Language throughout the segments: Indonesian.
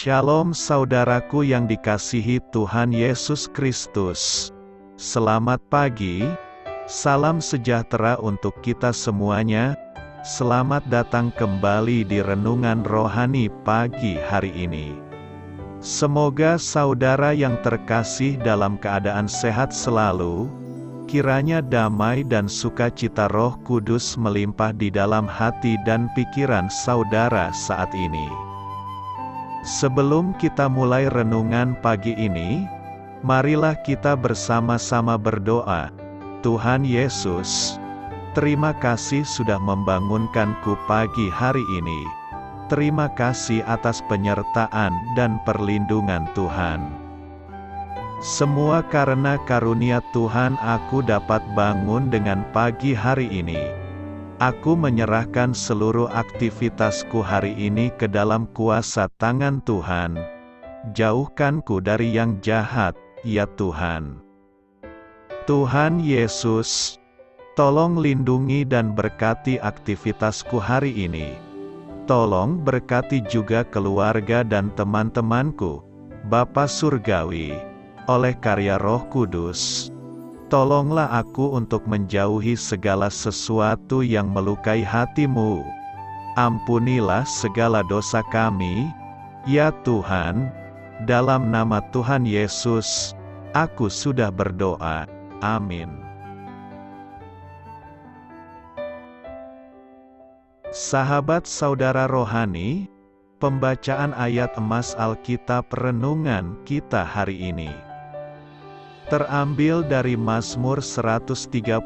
Shalom saudaraku yang dikasihi Tuhan Yesus Kristus. Selamat pagi, salam sejahtera untuk kita semuanya. Selamat datang kembali di Renungan Rohani pagi hari ini. Semoga saudara yang terkasih dalam keadaan sehat selalu. Kiranya damai dan sukacita Roh Kudus melimpah di dalam hati dan pikiran saudara saat ini. Sebelum kita mulai renungan pagi ini, marilah kita bersama-sama berdoa. Tuhan Yesus, terima kasih sudah membangunkanku pagi hari ini. Terima kasih atas penyertaan dan perlindungan Tuhan. Semua karena karunia Tuhan aku dapat bangun dengan pagi hari ini. Aku menyerahkan seluruh aktivitasku hari ini ke dalam kuasa tangan Tuhan. Jauhkanku dari yang jahat, ya Tuhan. Tuhan Yesus, tolong lindungi dan berkati aktivitasku hari ini. Tolong berkati juga keluarga dan teman-temanku, Bapa Surgawi, oleh karya Roh Kudus. Tolonglah aku untuk menjauhi segala sesuatu yang melukai hati-Mu. Ampunilah segala dosa kami, ya Tuhan. Dalam nama Tuhan Yesus, aku sudah berdoa. Amin. Sahabat saudara rohani, pembacaan ayat emas Alkitab renungan kita hari ini terambil dari Mazmur 139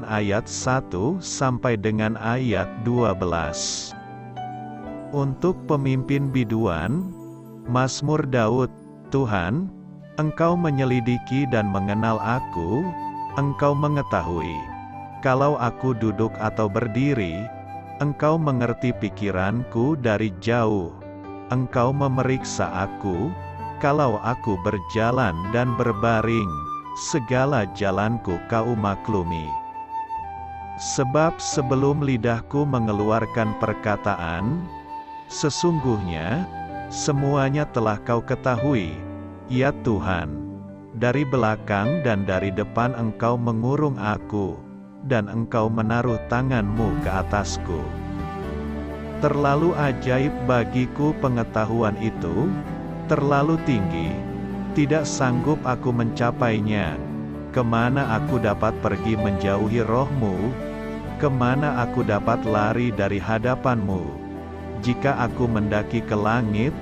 ayat 1 sampai dengan ayat 12. Untuk pemimpin biduan, Mazmur Daud. Tuhan, Engkau menyelidiki dan mengenal aku, Engkau mengetahui. Kalau aku duduk atau berdiri, Engkau mengerti pikiranku dari jauh. Engkau memeriksa aku, kalau aku berjalan dan berbaring, segala jalanku Kau maklumi. Sebab sebelum lidahku mengeluarkan perkataan, sesungguhnya, semuanya telah Kau ketahui, ya Tuhan. Dari belakang dan dari depan Engkau mengurung aku, dan Engkau menaruh tangan-Mu ke atasku. Terlalu ajaib bagiku pengetahuan itu, terlalu tinggi, tidak sanggup aku mencapainya. Kemana aku dapat pergi menjauhi Roh-Mu? Kemana aku dapat lari dari hadapan-Mu? Jika aku mendaki ke langit,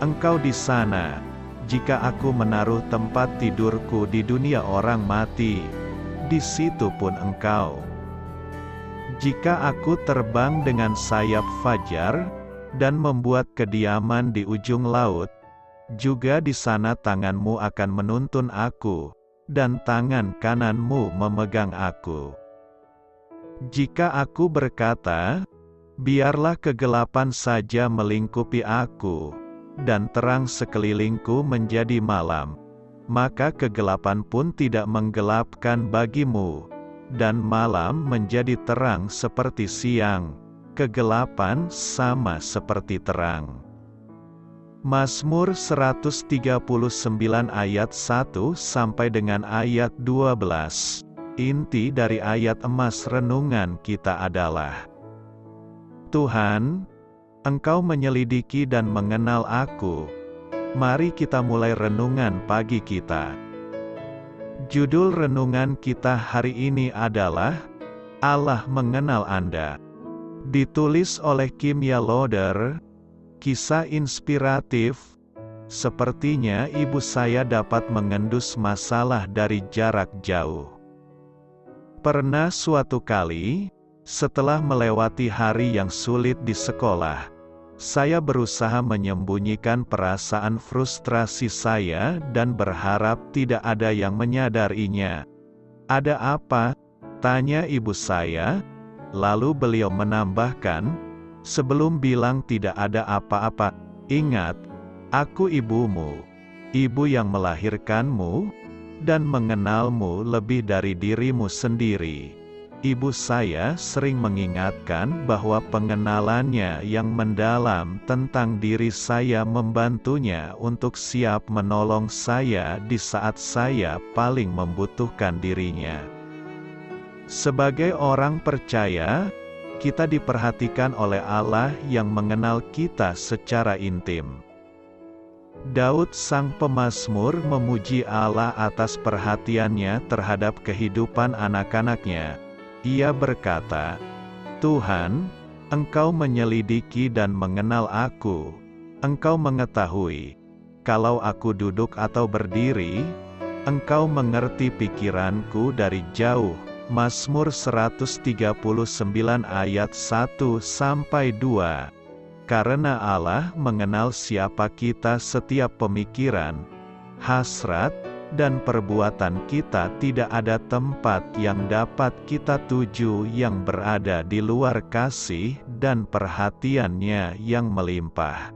Engkau di sana. Jika aku menaruh tempat tidurku di dunia orang mati, di situ pun Engkau. Jika aku terbang dengan sayap fajar, dan membuat kediaman di ujung laut, juga di sana tangan-Mu akan menuntun aku, dan tangan kanan-Mu memegang aku. Jika aku berkata, biarlah kegelapan saja melingkupi aku, dan terang sekelilingku menjadi malam, maka kegelapan pun tidak menggelapkan bagi-Mu, dan malam menjadi terang seperti siang, kegelapan sama seperti terang. Mazmur 139 ayat 1 sampai dengan ayat 12. Inti dari ayat emas renungan kita adalah, Tuhan, Engkau menyelidiki dan mengenal aku. Mari kita mulai renungan pagi kita. Judul renungan kita hari ini adalah, Allah mengenal Anda. Ditulis oleh Kimya Loder. Kisah inspiratif. Sepertinya ibu saya dapat mengendus masalah dari jarak jauh. Pernah suatu kali, setelah melewati hari yang sulit di sekolah, saya berusaha menyembunyikan perasaan frustrasi saya dan berharap tidak ada yang menyadarinya. "Ada apa?" tanya ibu saya. Lalu beliau menambahkan, sebelum bilang tidak ada apa-apa, "Ingat, aku ibumu, ibu yang melahirkanmu, dan mengenalmu lebih dari dirimu sendiri. ibu saya sering mengingatkan bahwa pengenalannya yang mendalam tentang diri saya membantunya untuk siap menolong saya di saat saya paling membutuhkan dirinya. Sebagai orang percaya, kita diperhatikan oleh Allah yang mengenal kita secara intim. Daud sang pemazmur memuji Allah atas perhatiannya terhadap kehidupan anak-anaknya. Ia berkata, "Tuhan, Engkau menyelidiki dan mengenal aku. Engkau mengetahui, kalau aku duduk atau berdiri, Engkau mengerti pikiranku dari jauh." Mazmur 139 ayat 1-2. Karena Allah mengenal siapa kita, setiap pemikiran, hasrat, dan perbuatan kita tidak ada tempat yang dapat kita tuju yang berada di luar kasih dan perhatiannya yang melimpah.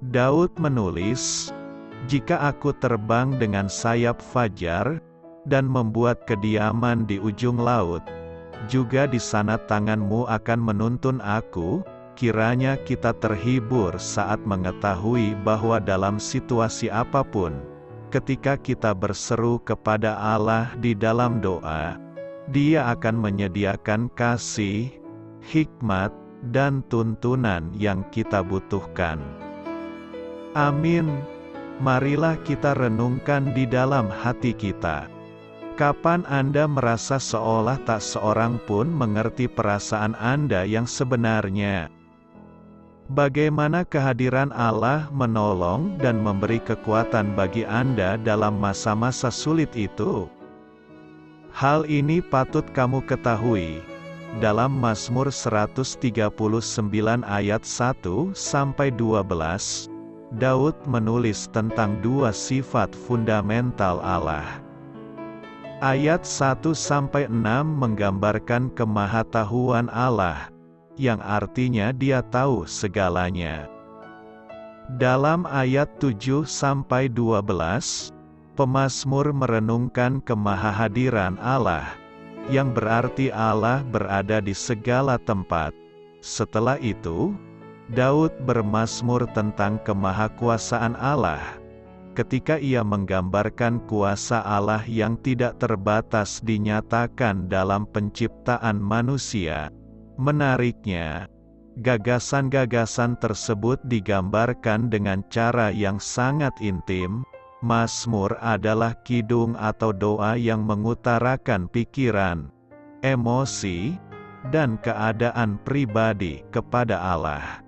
Daud menulis, "Jika aku terbang dengan sayap fajar, dan membuat kediaman di ujung laut, juga di sana tangan-Mu akan menuntun aku." Kiranya kita terhibur saat mengetahui bahwa dalam situasi apapun, ketika kita berseru kepada Allah di dalam doa, Dia akan menyediakan kasih, hikmat, dan tuntunan yang kita butuhkan. Amin. Marilah kita renungkan di dalam hati kita. Kapan Anda merasa seolah tak seorang pun mengerti perasaan Anda yang sebenarnya? Bagaimana kehadiran Allah menolong dan memberi kekuatan bagi Anda dalam masa-masa sulit itu? Hal ini patut kamu ketahui. Dalam Mazmur 139 ayat 1-12, Daud menulis tentang dua sifat fundamental Allah. Ayat 1-6 menggambarkan kemahatauan Allah, yang artinya Dia tahu segalanya. Dalam ayat 7-12, pemazmur merenungkan kemahahadiran Allah, yang berarti Allah berada di segala tempat. Setelah itu, Daud bermazmur tentang kemahakuasaan Allah, ketika ia menggambarkan kuasa Allah yang tidak terbatas dinyatakan dalam penciptaan manusia. Menariknya, gagasan-gagasan tersebut digambarkan dengan cara yang sangat intim. Mazmur adalah kidung atau doa yang mengutarakan pikiran, emosi, dan keadaan pribadi kepada Allah.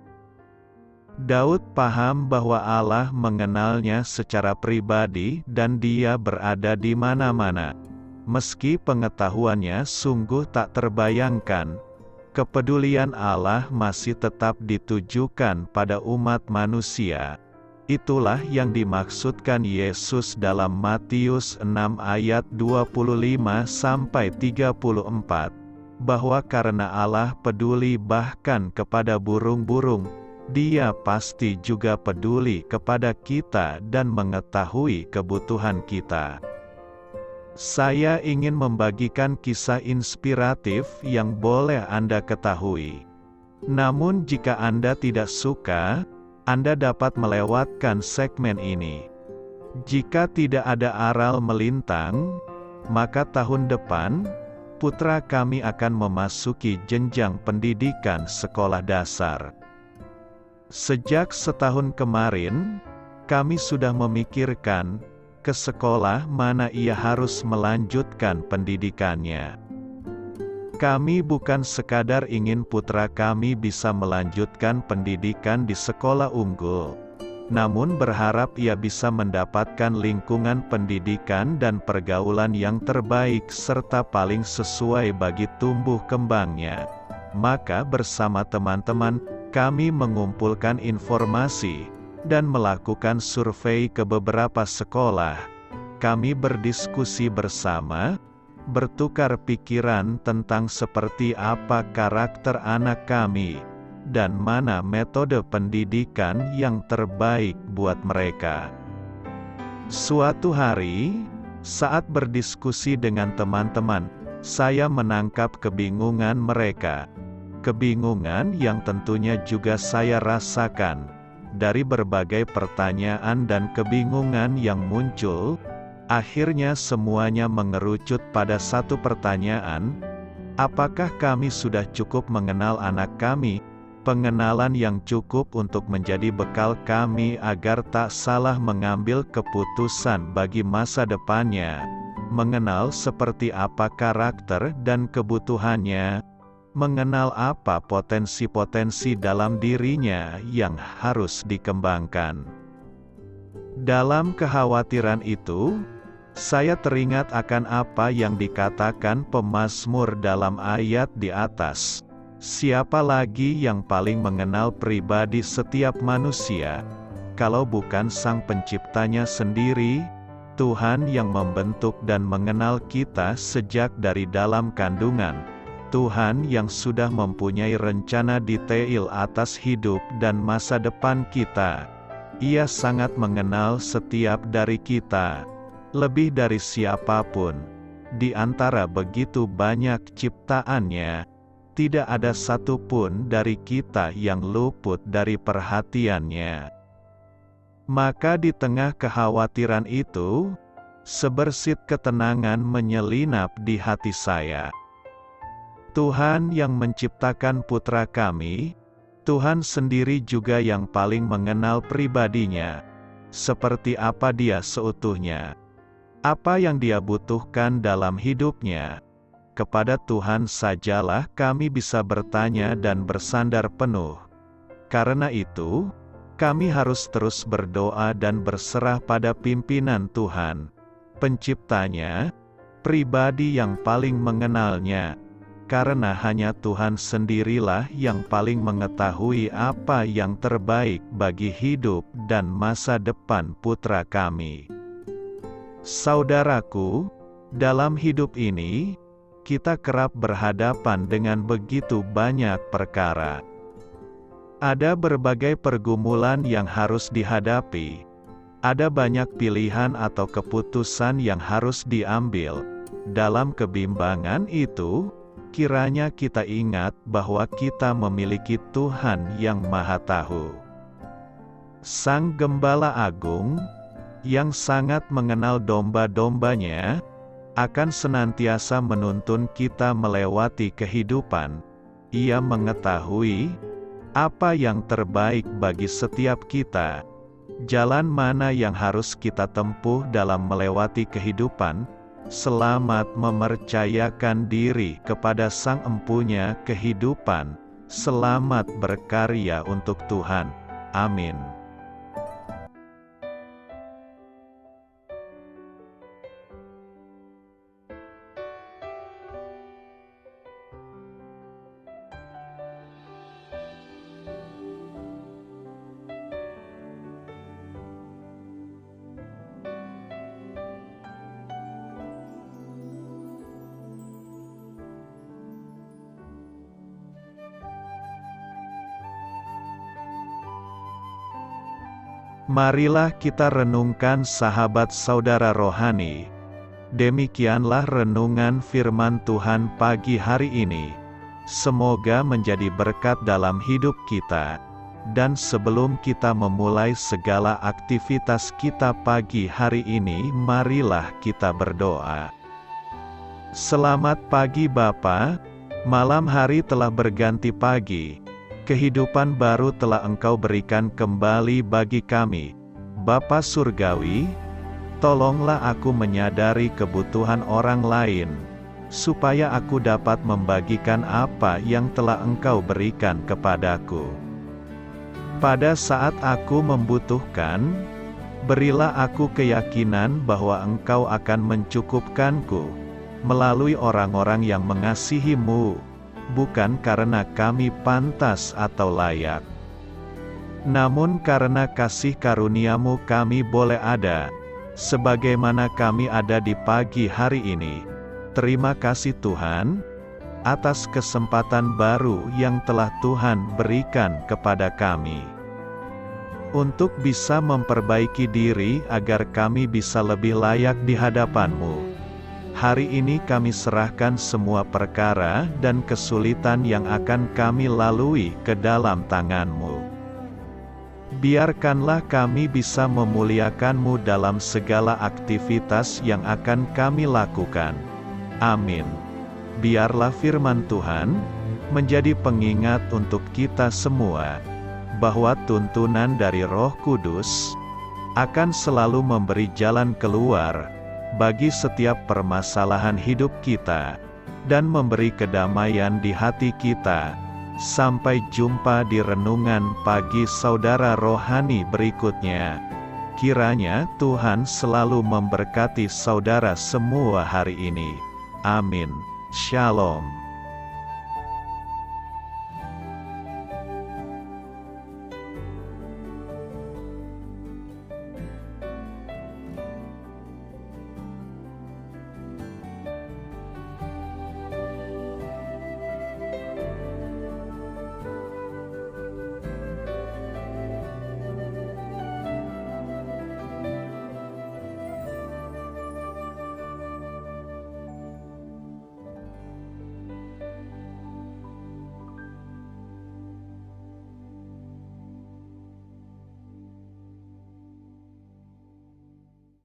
Daud paham bahwa Allah mengenalnya secara pribadi dan Dia berada di mana-mana. Meski pengetahuannya sungguh tak terbayangkan, kepedulian Allah masih tetap ditujukan pada umat manusia. Itulah yang dimaksudkan Yesus dalam Matius 6 ayat 25-34, bahwa karena Allah peduli bahkan kepada burung-burung, Dia pasti juga peduli kepada kita dan mengetahui kebutuhan kita. Saya ingin membagikan kisah inspiratif yang boleh Anda ketahui. Namun jika Anda tidak suka, Anda dapat melewatkan segmen ini. Jika tidak ada aral melintang, maka tahun depan, putra kami akan memasuki jenjang pendidikan sekolah dasar. Sejak setahun kemarin, kami sudah memikirkan ke sekolah mana ia harus melanjutkan pendidikannya. Kami bukan sekadar ingin putra kami bisa melanjutkan pendidikan di sekolah unggul, namun berharap ia bisa mendapatkan lingkungan pendidikan dan pergaulan yang terbaik serta paling sesuai bagi tumbuh kembangnya. Maka bersama teman-teman, kami mengumpulkan informasi dan melakukan survei ke beberapa sekolah. Kami berdiskusi bersama, bertukar pikiran tentang seperti apa karakter anak kami, dan mana metode pendidikan yang terbaik buat mereka. Suatu hari, saat berdiskusi dengan teman-teman, saya menangkap kebingungan mereka. Kebingungan yang tentunya juga saya rasakan. Dari berbagai pertanyaan dan kebingungan yang muncul, akhirnya semuanya mengerucut pada satu pertanyaan, apakah kami sudah cukup mengenal anak kami? Pengenalan yang cukup untuk menjadi bekal kami agar tak salah mengambil keputusan bagi masa depannya. Mengenal seperti apa karakter dan kebutuhannya, mengenal apa potensi-potensi dalam dirinya yang harus dikembangkan. Dalam kekhawatiran itu, saya teringat akan apa yang dikatakan pemazmur dalam ayat di atas. Siapa lagi yang paling mengenal pribadi setiap manusia, kalau bukan Sang Penciptanya sendiri, Tuhan yang membentuk dan mengenal kita sejak dari dalam kandungan, Tuhan yang sudah mempunyai rencana detail atas hidup dan masa depan kita. Ia sangat mengenal setiap dari kita, lebih dari siapapun. Di antara begitu banyak ciptaannya, tidak ada satupun dari kita yang luput dari perhatiannya. Maka di tengah kekhawatiran itu, sebersit ketenangan menyelinap di hati saya. Tuhan yang menciptakan putra kami, Tuhan sendiri juga yang paling mengenal pribadinya, seperti apa dia seutuhnya, apa yang dia butuhkan dalam hidupnya. Kepada Tuhan sajalah kami bisa bertanya dan bersandar penuh. Karena itu, kami harus terus berdoa dan berserah pada pimpinan Tuhan, Penciptanya, pribadi yang paling mengenalnya, karena hanya Tuhan sendirilah yang paling mengetahui apa yang terbaik bagi hidup dan masa depan putra kami. Saudaraku, dalam hidup ini, kita kerap berhadapan dengan begitu banyak perkara. Ada berbagai pergumulan yang harus dihadapi. Ada banyak pilihan atau keputusan yang harus diambil. Dalam kebimbangan itu, kiranya kita ingat bahwa kita memiliki Tuhan yang Maha Tahu. Sang Gembala Agung, yang sangat mengenal domba-dombanya, akan senantiasa menuntun kita melewati kehidupan. Ia mengetahui apa yang terbaik bagi setiap kita, jalan mana yang harus kita tempuh dalam melewati kehidupan. Selamat mempercayakan diri kepada Sang Empunya kehidupan. Selamat berkarya untuk Tuhan. Amin. Marilah kita renungkan sahabat saudara rohani. Demikianlah renungan firman Tuhan pagi hari ini. Semoga menjadi berkat dalam hidup kita. Dan sebelum kita memulai segala aktivitas kita pagi hari ini, marilah kita berdoa. Selamat pagi Bapa, malam hari telah berganti pagi. Kehidupan baru telah Engkau berikan kembali bagi kami. Bapa Surgawi, tolonglah aku menyadari kebutuhan orang lain, supaya aku dapat membagikan apa yang telah Engkau berikan kepadaku. Pada saat aku membutuhkan, berilah aku keyakinan bahwa Engkau akan mencukupkanku, melalui orang-orang yang mengasihi-Mu, bukan karena kami pantas atau layak, namun karena kasih karunia-Mu kami boleh ada, sebagaimana kami ada di pagi hari ini. Terima kasih Tuhan, atas kesempatan baru yang telah Tuhan berikan kepada kami, untuk bisa memperbaiki diri agar kami bisa lebih layak di hadapan-Mu. Hari ini kami serahkan semua perkara dan kesulitan yang akan kami lalui ke dalam tangan-Mu. Biarkanlah kami bisa memuliakan-Mu dalam segala aktivitas yang akan kami lakukan. Amin. Biarlah firman Tuhan menjadi pengingat untuk kita semua, bahwa tuntunan dari Roh Kudus akan selalu memberi jalan keluar bagi setiap permasalahan hidup kita, dan memberi kedamaian di hati kita. Sampai jumpa di renungan pagi saudara rohani berikutnya. Kiranya Tuhan selalu memberkati saudara semua hari ini. Amin. Shalom.